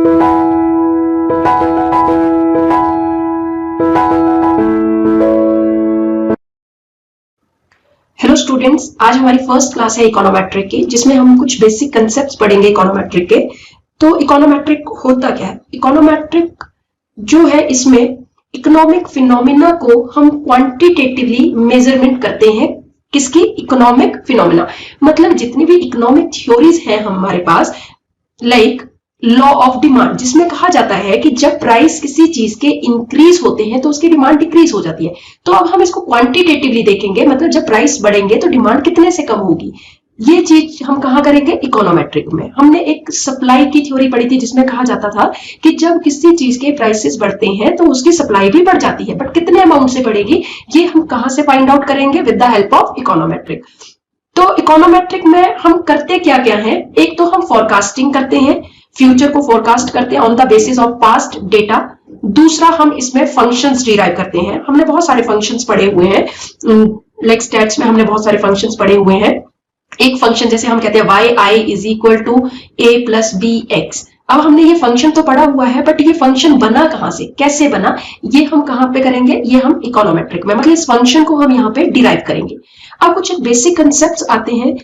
Hello students, आज हमारी first class है इकोनोमेट्रिक की, जिसमें हम कुछ बेसिक कंसेप्ट्स पढ़ेंगे इकोनोमेट्रिक के। तो इकोनोमेट्रिक होता क्या है? इकोनोमेट्रिक जो है, इसमें इकोनॉमिक फिनोमिना को हम क्वांटिटेटिवली मेजरमेंट करते हैं। किसकी? Economic phenomena. मतलब जितनी भी इकोनॉमिक थ्योरीज हैं हमारे पास, लाइक लॉ ऑफ डिमांड, जिसमें कहा जाता है कि जब प्राइस किसी चीज के इंक्रीज होते हैं तो उसकी डिमांड डिक्रीज हो जाती है। तो अब हम इसको क्वांटिटेटिवली देखेंगे, मतलब जब प्राइस बढ़ेंगे तो डिमांड कितने से कम होगी। ये चीज हम कहां करेंगे? इकोनोमेट्रिक में। हमने एक सप्लाई की थ्योरी पढ़ी थी, जिसमें कहा जाता था कि जब किसी चीज के प्राइसेस बढ़ते हैं तो उसकी सप्लाई भी बढ़ जाती है, बट कितने अमाउंट से बढ़ेगी, ये हम कहां से फाइंड आउट करेंगे? With the help of econometric. तो इकोनोमेट्रिक में हम करते क्या क्या है? एक तो हम फोरकास्टिंग करते हैं, फ्यूचर को फोरकास्ट करते हैं on the basis of past data. दूसरा, हम इसमें फंक्शंस डिराइव करते हैं। हमने बहुत सारे फंक्शंस पढ़े हुए हैं, लाइक स्टैट्स में हमने बहुत सारे फंक्शंस पढ़े हुए हैं। एक फंक्शन जैसे हम कहते हैं yi is equal to a plus B X. अब हमने ये फंक्शन तो पढ़ा हुआ है, बट ये फंक्शन बना कहां से, कैसे बना, ये हम कहां पे करेंगे? ये हम इकोनोमेट्रिक में, मतलब इस फंक्शन को हम यहाँ पे डिराइव करेंगे। अब कुछ बेसिक कंसेप्ट्स आते हैं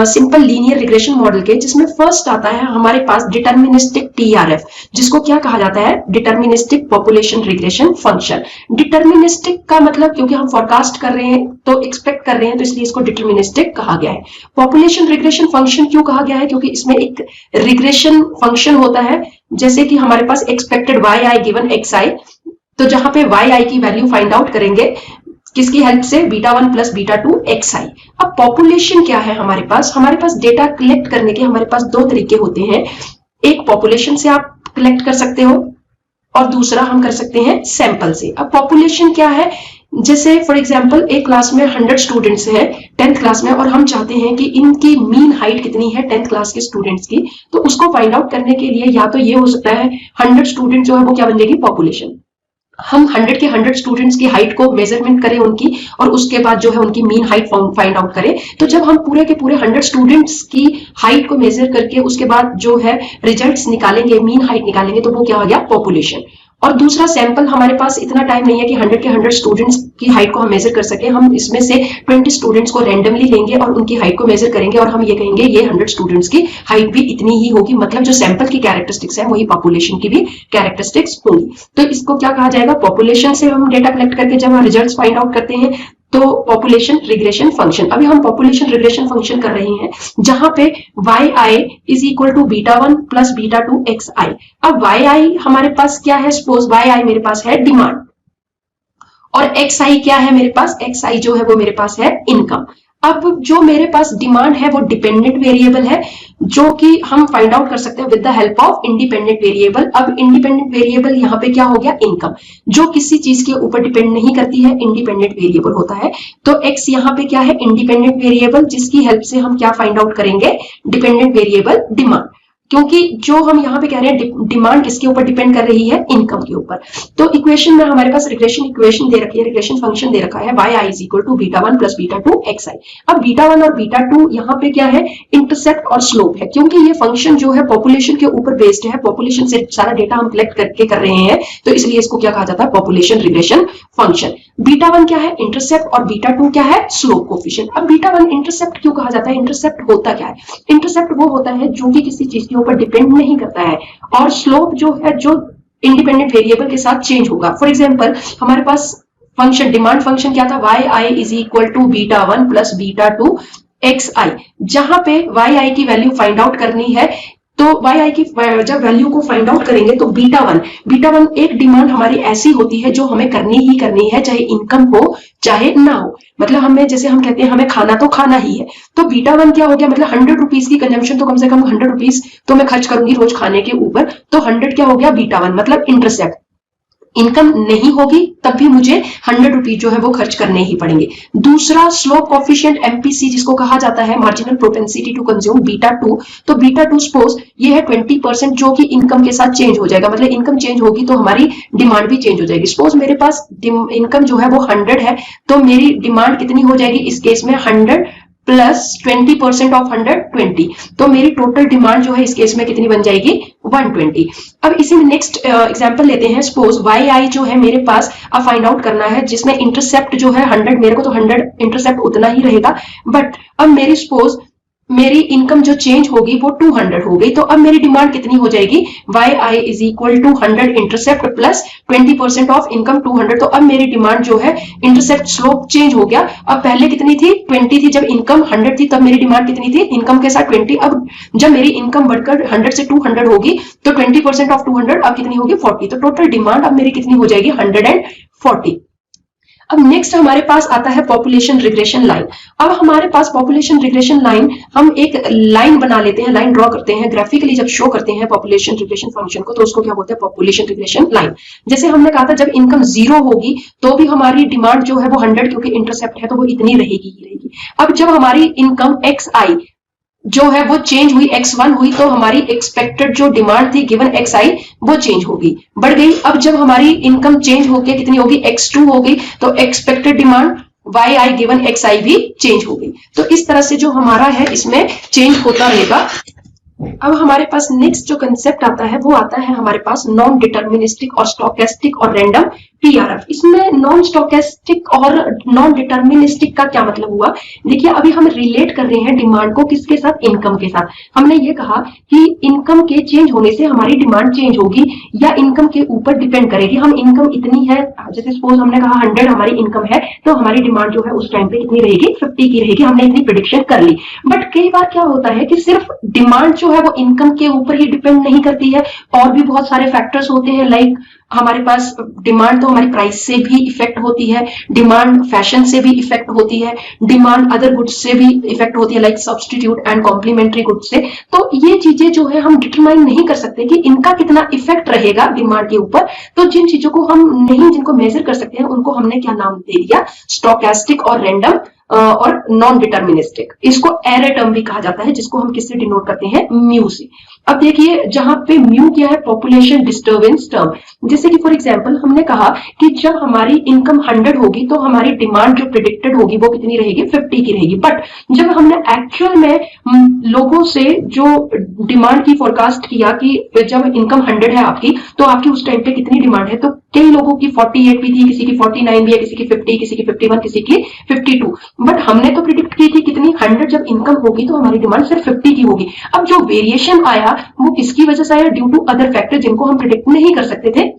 सिंपल लीनियर रिग्रेशन मॉडल के, जिसमें फर्स्ट आता है हमारे पास डिटर्मिनिस्टिक TRF, जिसको क्या कहा जाता है? Deterministic population regression function. Deterministic का मतलब, क्योंकि हम फोरकास्ट कर रहे हैं तो एक्सपेक्ट कर रहे हैं, तो इसलिए इसको डिटर्मिनिस्टिक कहा गया है। पॉपुलेशन रिग्रेशन फंक्शन क्यों कहा गया है? क्योंकि इसमें एक रिग्रेशन फंक्शन होता है, जैसे कि हमारे पास एक्सपेक्टेड yi गिवन xi, तो जहां पे yi की वैल्यू फाइंड आउट करेंगे किसकी हेल्प से? β1 प्लस β2 xi। अब पॉपुलेशन क्या है हमारे पास? हमारे पास डेटा कलेक्ट करने के हमारे पास दो तरीके होते हैं। एक पॉपुलेशन से आप कलेक्ट कर सकते हो, और दूसरा हम कर सकते हैं सैंपल से। अब पॉपुलेशन क्या है? जैसे फॉर एग्जांपल एक क्लास में 100 स्टूडेंट्स हैं 10th क्लास में, और हम चाहते हैं कि इनकी मीन हाइट कितनी है 10th क्लास के स्टूडेंट्स की। तो उसको फाइंड आउट करने के लिए या तो ये हो सकता है 100 स्टूडेंट जो है वो क्या बन जाएगी? पॉपुलेशन। हम 100 के 100 स्टूडेंट्स की हाइट को मेजरमेंट करें उनकी, और उसके बाद जो है उनकी मीन हाइट फाइंड आउट करें। तो जब हम पूरे के पूरे 100 स्टूडेंट्स की हाइट को मेजर करके उसके बाद जो है रिजल्ट्स निकालेंगे, मीन हाइट निकालेंगे, तो वो क्या हो गया? पॉपुलेशन। और दूसरा सैंपल, हमारे पास इतना टाइम नहीं है कि 100 के 100 स्टूडेंट्स की हाइट को हम मेजर कर सके। हम इसमें से 20 स्टूडेंट्स को रैंडमली लेंगे और उनकी हाइट को मेजर करेंगे, और हम ये कहेंगे ये 100 स्टूडेंट्स की हाइट भी इतनी ही होगी। मतलब जो सैंपल की कैरेक्टरिस्टिक्स है वही पॉपुलेशन की भी कैरेक्टरिस्टिक्स होंगी। तो इसको क्या कहा जाएगा? पॉपुलेशन से हम डेटा कलेक्ट करके जब हम रिजल्ट्स फाइंड आउट करते हैं तो पॉपुलेशन रिग्रेशन फंक्शन। अभी हम पॉपुलेशन रिग्रेशन फंक्शन कर रहे हैं, जहां पे yi is equal to β1 plus β2 xi। अब yi हमारे पास क्या है? सपोज yi मेरे पास है डिमांड, और xi क्या है मेरे पास? xi जो है वो मेरे पास है इनकम। अब जो मेरे पास डिमांड है वो डिपेंडेंट वेरिएबल है, जो कि हम फाइंड आउट कर सकते हैं with the help of independent variable. अब इंडिपेंडेंट वेरिएबल यहाँ पे क्या हो गया? इनकम, जो किसी चीज के ऊपर डिपेंड नहीं करती है, इंडिपेंडेंट वेरिएबल होता है। तो x यहाँ पे क्या है? इंडिपेंडेंट वेरिएबल, जिसकी हेल्प से हम क्या फाइंड आउट करेंगे? Dependent variable demand. क्योंकि जो हम यहाँ पे कह रहे हैं डिमांड किसके ऊपर डिपेंड कर रही है? इनकम के ऊपर। तो इक्वेशन में हमारे पास रिग्रेशन इक्वेशन दे रखी है, रिग्रेशन फंक्शन दे रखा है yi is equal to β1 plus β2 xi। अब β1 और β2 यहाँ पे क्या है? इंटरसेप्ट और स्लोप है, क्योंकि ये फंक्शन जो है पॉपुलेशन के ऊपर बेस्ड है। पॉपुलेशन से सारा डेटा हम कलेक्ट करके कर रहे हैं, तो इसलिए इसको क्या कहा जाता है? Population regression function. β1 क्या है? इंटरसेप्ट, और β2 क्या है? Slope coefficient. अब β1 इंटरसेप्ट क्यों कहा जाता है? इंटरसेप्ट होता क्या है? इंटरसेप्ट वो होता है जो कि किसी चीज के ऊपर डिपेंड नहीं करता है, और स्लोप जो है जो इंडिपेंडेंट वेरिएबल के साथ चेंज होगा। फॉर एग्जांपल हमारे पास फंक्शन डिमांड फंक्शन क्या था? yi is equal to β1 plus β2 xi। जहां पे yi की वैल्यू फाइंड आउट करनी है, तो yi की जब वैल्यू को फाइंड आउट करेंगे तो β1 एक डिमांड हमारी ऐसी होती है जो हमें करनी ही करनी है, चाहे इनकम हो चाहे ना हो। मतलब हमें, जैसे हम कहते हैं हमें खाना तो खाना ही है, तो β1 क्या हो गया? मतलब 100 रुपीज की कंजम्पशन, तो कम से कम 100 रुपीज तो मैं खर्च करूंगी रोज खाने के ऊपर। तो 100 क्या हो गया? β1, मतलब इंटरसेप्ट। इनकम नहीं होगी तब भी मुझे 100 रुपीज जो है वो खर्च करने ही पड़ेंगे। दूसरा स्लोप कोफिशिएंट MPC, जिसको कहा जाता है मार्जिनल प्रोपेंसिटी टू कंज्यूम, β2। तो β2 सपोज ये है 20%, जो कि इनकम के साथ चेंज हो जाएगा। मतलब इनकम चेंज होगी तो हमारी डिमांड भी चेंज हो जाएगी। सपोज मेरे पास इनकम जो है वो 100 है, तो मेरी डिमांड कितनी हो जाएगी इस केस में? 100 प्लस 20% ऑफ 120, तो मेरी टोटल डिमांड जो है इस केस में कितनी बन जाएगी 120। अब इसी में नेक्स्ट एग्जांपल लेते हैं। सपोज वाई आई जो है मेरे पास अब फाइंड आउट करना है, जिसमें इंटरसेप्ट जो है 100, मेरे को तो 100 इंटरसेप्ट उतना ही रहेगा, बट अब मेरी सपोज मेरी इनकम जो चेंज होगी वो 200 हो गई, तो अब मेरी डिमांड कितनी हो जाएगी, Y I is equal to 100 intercept plus 20% of income 200। तो अब मेरी डिमांड जो है इंटरसेप्ट स्लोप चेंज हो गया। अब पहले कितनी थी 20 थी, जब इनकम 100 थी तब मेरी डिमांड कितनी थी, इनकम के साथ 20। अब जब मेरी इनकम बढ़कर 100 से 200 होगी तो 20% ऑफ 200 अब कितनी होगी 40, तो टोटल डिमांड अब मेरी कितनी हो जाएगी 140। अब नेक्स्ट हमारे पास आता है पॉपुलेशन रिग्रेशन लाइन। अब हमारे पास पॉपुलेशन रिग्रेशन लाइन, हम एक लाइन बना लेते हैं, लाइन ड्रॉ करते हैं, ग्राफिकली जब शो करते हैं पॉपुलेशन रिग्रेशन फंक्शन को तो उसको क्या बोलते हैं, पॉपुलेशन रिग्रेशन लाइन। जैसे हमने कहा था जब इनकम 0 होगी तो भी हमारी डिमांड जो है वो 100, क्योंकि इंटरसेप्ट है तो वो इतनी रहेगी ही रहेगी। अब जब हमारी इनकम एक्स आई जो है वो चेंज हुई, x1 हुई, तो हमारी एक्सपेक्टेड जो डिमांड थी गिवन xi वो चेंज होगी, बढ़ गई। अब जब हमारी इनकम चेंज होके कितनी होगी x2 होगी, तो expected demand yi given xi भी चेंज होगी। तो इस तरह से जो हमारा है इसमें चेंज होता रहेगा। अब हमारे पास नेक्स्ट जो कंसेप्ट आता है वो आता है हमारे पास नॉन डिटर्मिनिस्टिक और स्टोकेस्टिक और रैंडम पीआरएफ। इसमें नॉन स्टोकेस्टिक और नॉन डिटर्मिनिस्टिक का क्या मतलब हुआ, देखिए अभी हम रिलेट कर रहे हैं डिमांड को किसके साथ, इनकम के साथ। हमने ये कहा कि इनकम के चेंज होने से हमारी डिमांड चेंज होगी या इनकम के ऊपर डिपेंड करेगी। हम इनकम इतनी है, जैसे सपोज हमने कहा 100 हमारी इनकम है, तो हमारी डिमांड जो है उस टाइम पे कितनी रहेगी 50 की रहेगी, हमने इतनी प्रेडिक्शन कर ली। बट कई बार क्या होता है कि सिर्फ डिमांड जो है वो इनकम के ऊपर ही डिपेंड नहीं करती है, और भी बहुत सारे फैक्टर्स होते हैं। लाइक हमारे पास डिमांड तो हमारी प्राइस से भी इफेक्ट होती है, डिमांड फैशन से भी इफेक्ट होती है, डिमांड अदर गुड्स से भी इफेक्ट होती है, like substitute and complementary goods से। तो ये चीजें जो है हम डिटरमाइन नहीं कर सकते कि इनका कितना इफेक्ट रहेगा डिमांड के ऊपर। तो जिन चीजों को हम नहीं, जिनको मेजर कर सकते हैं, उनको हमने क्या नाम दे दिया, स्टोकेस्टिक और रैंडम और नॉन डिटर्मिनिस्टिक। इसको एरर टर्म भी कहा जाता है, जिसको हम किससे डिनोट करते हैं, म्यू से। अब देखिए जहां पे म्यू क्या है, पॉपुलेशन डिस्टर्बेंस टर्म। जैसे कि फॉर एग्जांपल हमने कहा कि जब हमारी इनकम 100 होगी तो हमारी डिमांड जो प्रिडिक्टेड होगी वो कितनी रहेगी 50 की रहेगी। बट जब हमने एक्चुअल में लोगों से जो डिमांड की फोरकास्ट किया कि जब इनकम 100 है आपकी तो आपकी उस टाइम पे कितनी डिमांड है, तो कई लोगों की 48 भी थी, किसी की 49 भी है, किसी की 50, किसी की 51, किसी की 52। बट हमने तो प्रिडिक्ट की थी कितनी 100 जब इनकम होगी तो हमारी डिमांड सिर्फ 50 की होगी। अब जो वेरिएशन आया वो किसकी वजह से आया, ड्यू टू अदर फैक्टर जिनको हम प्रिडिक्ट नहीं कर सकते थे,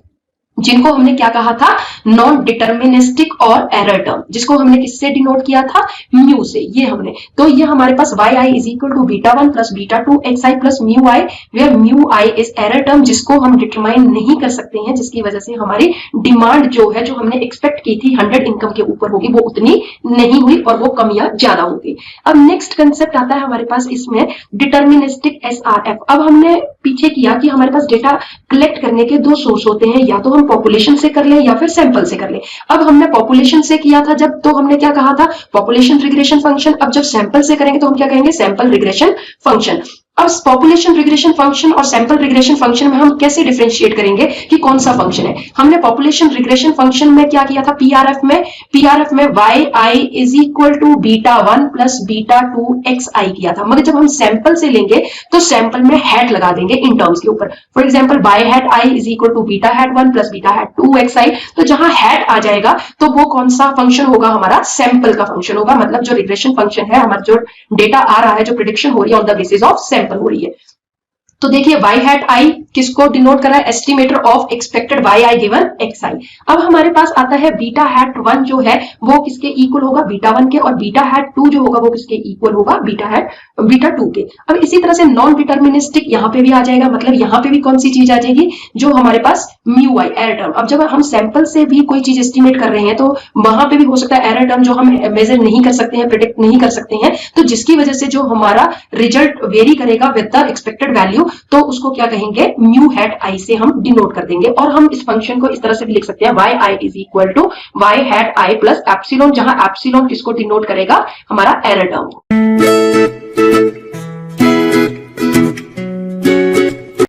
जिनको हमने क्या कहा था, नॉन डिटर्मिनिस्टिक और एरर टर्म, जिसको हमने किससे डिनोट किया था, म्यू से। ये हमने, तो ये हमारे पास Y I is equal to β1 plus β2 X I plus mu I, where mu I is error term, जिसको हम डिटरमाइन नहीं कर सकते हैं, जिसकी वजह से हमारी डिमांड जो है, जो हमने एक्सपेक्ट की थी 100 इनकम के ऊपर होगी, वो उतनी नहीं हुई और वो कम या ज्यादा होगी। अब नेक्स्ट कंसेप्ट आता है हमारे पास इसमें डिटर्मिनिस्टिक एसआरएफ। अब हमने पीछे किया कि हमारे पास डेटा कलेक्ट करने के दो सोर्स होते हैं, या तो हम पॉपुलेशन से कर ले या फिर सैंपल से कर ले। अब हमने पॉपुलेशन से किया था जब, तो हमने क्या कहा था, पॉपुलेशन रिग्रेशन फंक्शन। अब जब सैंपल से करेंगे तो हम क्या कहेंगे, सैंपल रिग्रेशन फंक्शन। अब पॉपुलेशन रिग्रेशन फंक्शन और सैंपल रिग्रेशन फंक्शन में हम कैसे डिफरेंशिएट करेंगे कि कौन सा फंक्शन है। हमने पॉपुलेशन रिग्रेशन फंक्शन में क्या किया था, पीआरएफ में Y I is equal to β1 plus β2 X I किया था। मगर जब हम सैंपल से लेंगे तो सैंपल में हैट लगा देंगे इन टर्म्स के ऊपर। For example Y hat I is equal to β1 plus β2 X I, तो जहां हैट आ जाएगा तो वो कौन सा फंक्शन होगा, हमारा सैंपल का फंक्शन होगा। मतलब जो रिग्रेशन फंक्शन है, हमारा जो डेटा आ रहा है, जो प्रेडिक्शन हो रही है on the basis of sample हो रही है। तो देखिए वाई हैट आई किसको डिनोट कर रहा है, estimator of expected Y I given X I. अब हमारे पास आता है बीटा हैट 1 जो है वो किसके इक्वल होगा, β1 के, और बीटा हैट 2 जो होगा वो किसके इक्वल होगा, β2 के। अब इसी तरह से नॉन डिटर्मिनिस्टिक यहाँ पे भी आ जाएगा, मतलब यहाँ पे भी कौन सी चीज आ जाएगी, जो हमारे पास म्यू आई एरर टर्म। अब जब हम सैंपल से भी कोई चीज एस्टिमेट कर रहे हैं तो वहां पे भी हो सकता है एरर टर्म जो हम मेजर नहीं कर सकते हैं, प्रिडिक्ट नहीं कर सकते हैं, तो जिसकी वजह से जो हमारा रिजल्ट वेरी करेगा विद द एक्सपेक्टेड वैल्यू, तो उसको क्या कहेंगे, म्यू हैट आई से हम डिनोट कर देंगे। और हम इस फंक्शन को इस तरह से भी लिख सकते हैं, Y I is equal to Y hat I plus epsilon, जहां एप्सिलॉन किसको डिनोट करेगा, हमारा एरर टर्म।